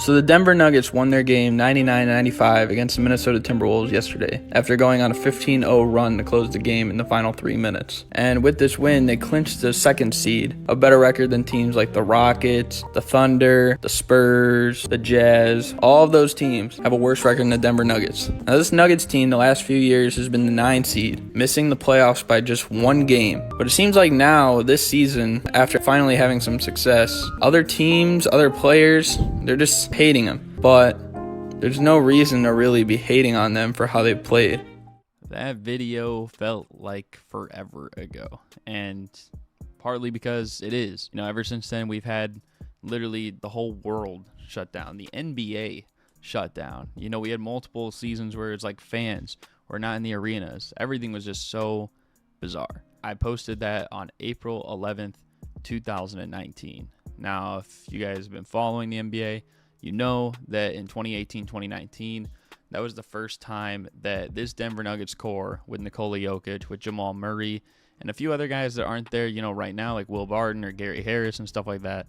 So the Denver Nuggets won their game 99-95 against the Minnesota Timberwolves yesterday after going on a 15-0 run to close the game in the final 3 minutes. And with this win, they clinched the second seed, a better record than teams like the Rockets, the Thunder, the Spurs, the Jazz. All of those teams have a worse record than the Denver Nuggets. Now this Nuggets team the last few years has been the 9 seed, missing the playoffs by just 1 game. But it seems like now, this season, after finally having some success, other teams, other players, they're just hating them. But there's no reason to really be hating on them for how they played. That video felt like forever ago, and partly because it is. Ever since then, we've had literally the whole world shut down. The NBA shut down. We had multiple seasons where it's like fans were not in the arenas. Everything was just so bizarre. I posted that on April 11th, 2019. Now, if you guys have been following the NBA, you know that in 2018-2019, that was the first time that this Denver Nuggets core with Nikola Jokic, with Jamal Murray, and a few other guys that aren't there, right now, like Will Barton or Gary Harris and stuff like that,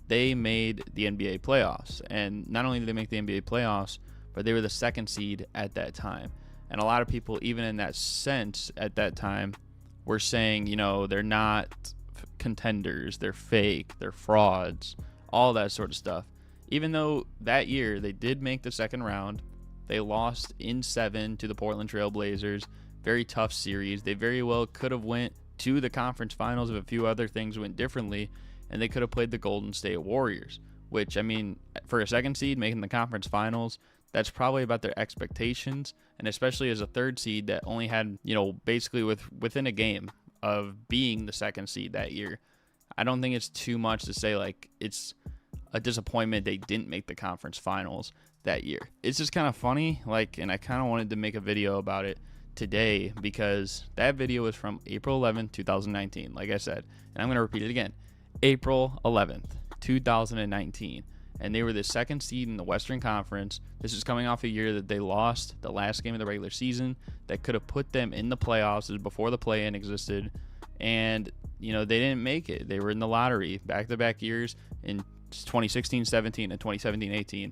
they made the NBA playoffs. And not only did they make the NBA playoffs, but they were the second seed at that time. And a lot of people, even in that sense at that time, were saying, they're not contenders, they're fake, they're frauds, all that sort of stuff. Even though that year they did make the second round, they lost in 7 to the Portland Trail Blazers. Very tough series. They very well could have went to the conference finals if a few other things went differently, and they could have played the Golden State Warriors, which, for a second seed making the conference finals, that's probably about their expectations, and especially as a third seed that only had, basically within a game of being the second seed that year. I don't think it's too much to say like it's a disappointment they didn't make the conference finals that year. It's just kind of funny, and I kind of wanted to make a video about it today because that video was from April 11th, 2019, like I said, and I'm going to repeat it again. April 11th, 2019, and they were the second seed in the Western Conference. This is coming off a year that they lost the last game of the regular season that could have put them in the playoffs. It was before the play-in existed, and they didn't make it. They were in the lottery back-to-back years in 2016-17 and 2017-18.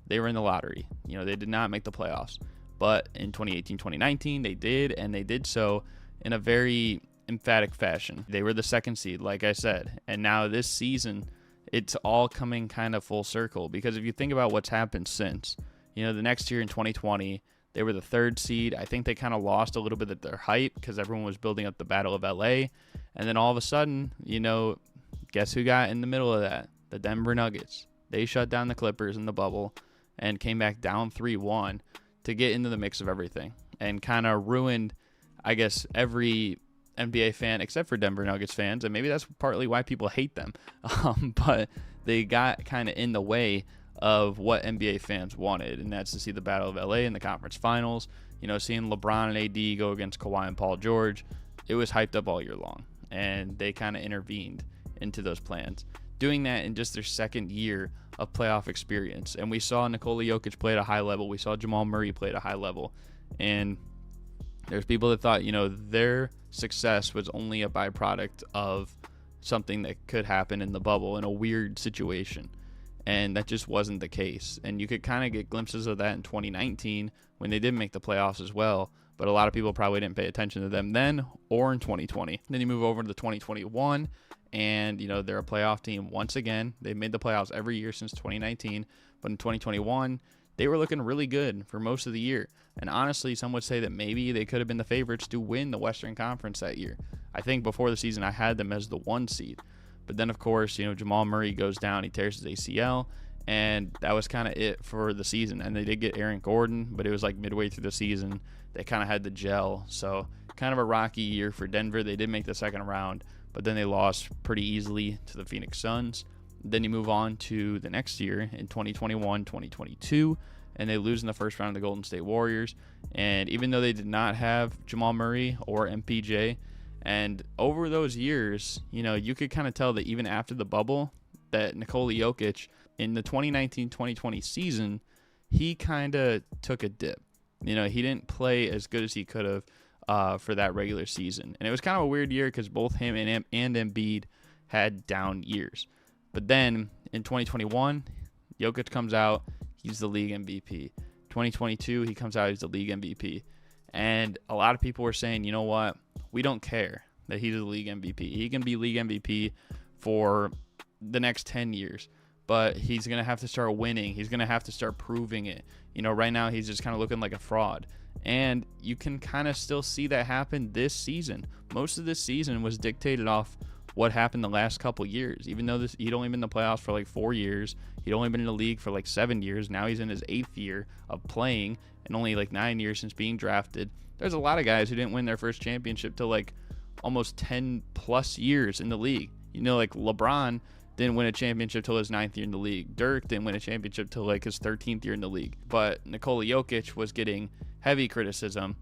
They were in the lottery. They did not make the playoffs. But in 2018-2019, they did, and they did so in a very emphatic fashion. They were the second seed, like I said. And now this season, it's all coming kind of full circle. Because if you think about what's happened since, the next year in 2020, they were the third seed. I think they kind of lost a little bit of their hype because everyone was building up the Battle of LA. And then all of a sudden, guess who got in the middle of that? The Denver Nuggets. They shut down the Clippers in the bubble and came back down 3-1 to get into the mix of everything and kind of ruined, I guess, every NBA fan except for Denver Nuggets fans, and maybe that's partly why people hate them. But they got kind of in the way of what NBA fans wanted, and that's to see the Battle of LA in the conference finals. Seeing LeBron and AD go against Kawhi and Paul George, it was hyped up all year long, and they kind of intervened into those plans, doing that in just their second year of playoff experience. And we saw Nikola Jokic play at a high level. We saw Jamal Murray play at a high level. And there's people that thought, their success was only a byproduct of something that could happen in the bubble in a weird situation. And that just wasn't the case. And you could kind of get glimpses of that in 2019 when they did make the playoffs as well. But a lot of people probably didn't pay attention to them then or in 2020. Then you move over to the 2021, and they're a playoff team once again. They've made the playoffs every year since 2019, but in 2021 they were looking really good for most of the year. And honestly, some would say that maybe they could have been the favorites to win the Western Conference that year. I think before the season I had them as the 1 seed, but then of course Jamal Murray goes down, he tears his ACL, and that was kind of it for the season. And they did get Aaron Gordon, but it was like midway through the season they kind of had the gel. So kind of a rocky year for Denver. They did make the second round, but then they lost pretty easily to the Phoenix Suns. Then you move on to the next year in 2021-2022, and they lose in the first round to the Golden State Warriors. And even though they did not have Jamal Murray or MPJ, and over those years, you could kind of tell that even after the bubble, that Nikola Jokic in the 2019-2020 season, he kind of took a dip. He didn't play as good as he could have for that regular season. And it was kind of a weird year because both him and Embiid had down years. But then in 2021, Jokic comes out, he's the league MVP. 2022, he comes out, he's the league MVP. And a lot of people were saying, you know what? We don't care that he's the league MVP. He can be league MVP for the next 10 years, but he's going to have to start winning. He's going to have to start proving it. Right now he's just kind of looking like a fraud. And you can kind of still see that happen this season. Most of this season was dictated off what happened the last couple years. Even though he'd only been in the playoffs for like 4 years, he'd only been in the league for like 7 years. Now he's in his 8th year of playing and only like 9 years since being drafted. There's a lot of guys who didn't win their first championship till like almost 10 plus years in the league. Like LeBron didn't win a championship till his 9th year in the league. Dirk didn't win a championship till like his 13th year in the league. But Nikola Jokic was getting heavy criticism,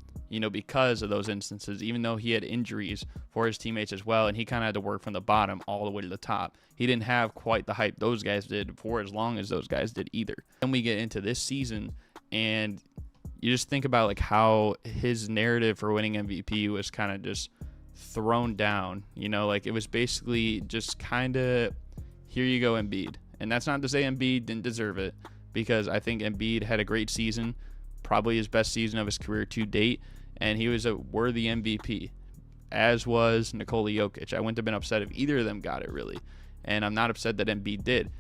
because of those instances, even though he had injuries for his teammates as well, and he kind of had to work from the bottom all the way to the top. He didn't have quite the hype those guys did for as long as those guys did either. Then we get into this season, and you just think about like how his narrative for winning MVP was kind of just thrown down. Like it was basically just kind of, here you go, Embiid. And that's not to say Embiid didn't deserve it, because I think Embiid had a great season, probably his best season of his career to date, and he was a worthy MVP, as was Nikola Jokic. I wouldn't have been upset if either of them got it, really. And I'm not upset that Embiid did.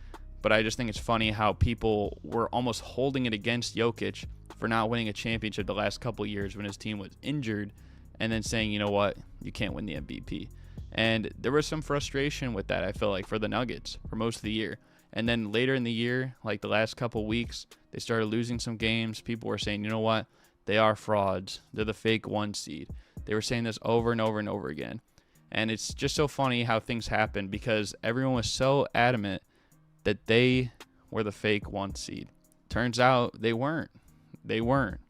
But I just think it's funny how people were almost holding it against Jokic for not winning a championship the last couple years when his team was injured, and then saying, you know what, you can't win the MVP. And there was some frustration with that, I feel like, for the Nuggets for most of the year. And then later in the year, like the last couple weeks, they started losing some games. People were saying, you know what, they are frauds. They're the fake 1 seed. They were saying this over and over and over again. And it's just so funny how things happen, because everyone was so adamant that they were the fake 1 seed. Turns out they weren't. They weren't.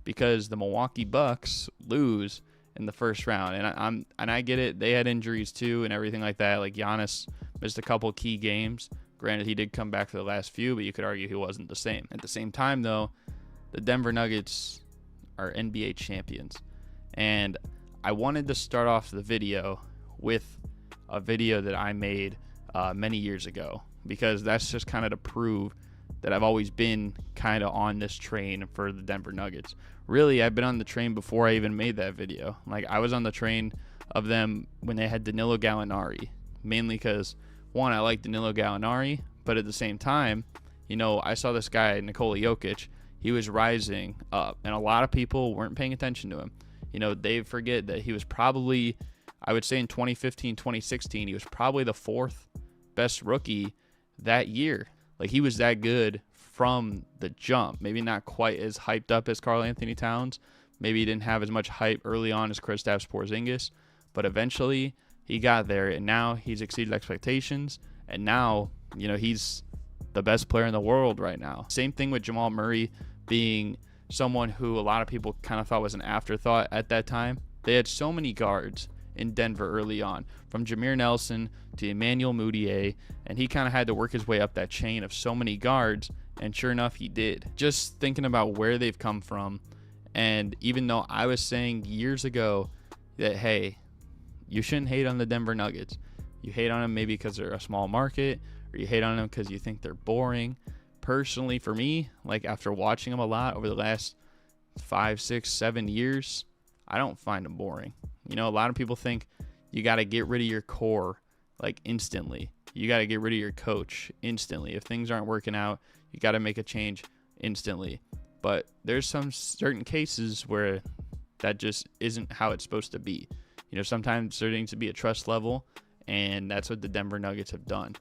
Because the Milwaukee Bucks lose in the first round. And I get it. They had injuries too and everything like that. Like Giannis missed a couple key games. Granted, he did come back for the last few, but you could argue he wasn't the same. At the same time, though, the Denver Nuggets are NBA champions. And I wanted to start off the video with a video that I made many years ago, because that's just kind of to prove that I've always been kind of on this train for the Denver Nuggets. Really, I've been on the train before I even made that video. Like, I was on the train of them when they had Danilo Gallinari, mainly because, one, I like Danilo Gallinari, but at the same time, I saw this guy, Nikola Jokic. He was rising up, and a lot of people weren't paying attention to him. They forget that he was probably, I would say in 2015, 2016, he was probably the 4th best rookie that year. Like, he was that good from the jump. Maybe not quite as hyped up as Karl Anthony Towns. Maybe he didn't have as much hype early on as Kristaps Porzingis, but eventually he got there, and now he's exceeded expectations, and now, he's the best player in the world right now. Same thing with Jamal Murray being someone who a lot of people kind of thought was an afterthought at that time. They had so many guards in Denver early on, from Jameer Nelson to Emmanuel Mudiay, and he kind of had to work his way up that chain of so many guards, and sure enough, he did. Just thinking about where they've come from, and even though I was saying years ago that, hey, you shouldn't hate on the Denver Nuggets. You hate on them maybe because they're a small market, or you hate on them because you think they're boring. Personally, for me, like after watching them a lot over the last 5, 6, 7 years, I don't find them boring. A lot of people think you got to get rid of your core like instantly. You got to get rid of your coach instantly. If things aren't working out, you got to make a change instantly. But there's some certain cases where that just isn't how it's supposed to be. Sometimes there needs to be a trust level, and that's what the Denver Nuggets have done.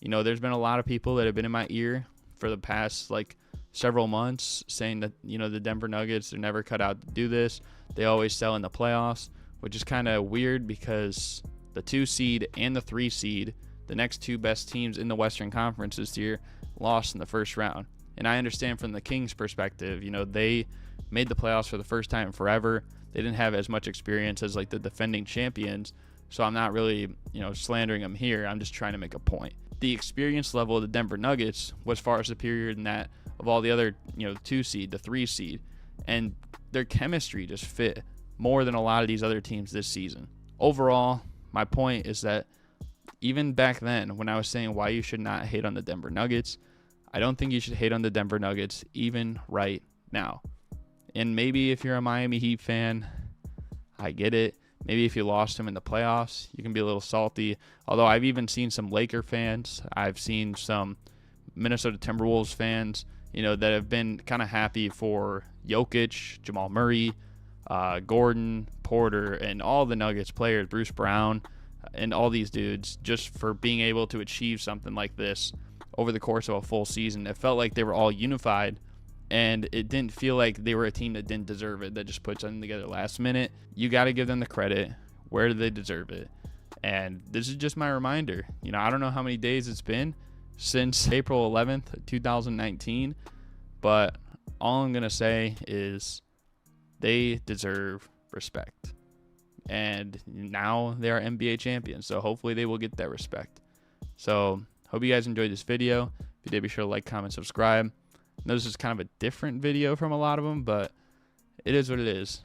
There's been a lot of people that have been in my ear for the past like several months saying that, the Denver Nuggets are never cut out to do this. They always sell in the playoffs, which is kind of weird because the 2 seed and the 3 seed, the next 2 best teams in the Western Conference this year, lost in the first round. And I understand from the Kings' perspective, they made the playoffs for the first time in forever. They didn't have as much experience as like the defending champions. So I'm not really, slandering them here. I'm just trying to make a point. The experience level of the Denver Nuggets was far superior than that of all the other, 2 seed, the 3 seed. And their chemistry just fit more than a lot of these other teams this season. Overall, my point is that even back then, when I was saying why you should not hate on the Denver Nuggets, I don't think you should hate on the Denver Nuggets even right now. And maybe if you're a Miami Heat fan, I get it. Maybe if you lost him in the playoffs, you can be a little salty. Although I've even seen some Laker fans, I've seen some Minnesota Timberwolves fans, that have been kind of happy for Jokic, Jamal Murray, Gordon, Porter, and all the Nuggets players, Bruce Brown, and all these dudes, just for being able to achieve something like this over the course of a full season. It felt like they were all unified, and it didn't feel like they were a team that didn't deserve it, that just put something together last minute. You got to give them the credit. Where do they deserve it? And this is just my reminder. I don't know how many days it's been since April 11th, 2019, but all I'm going to say is they deserve respect. And now they are NBA champions, so hopefully they will get that respect. So hope you guys enjoyed this video. If you did, be sure to like, comment, subscribe. I know this is kind of a different video from a lot of them, but it is what it is.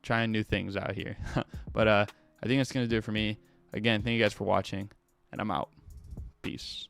Trying new things out here. But I think that's going to do it for me. Again, thank you guys for watching, and I'm out. Peace.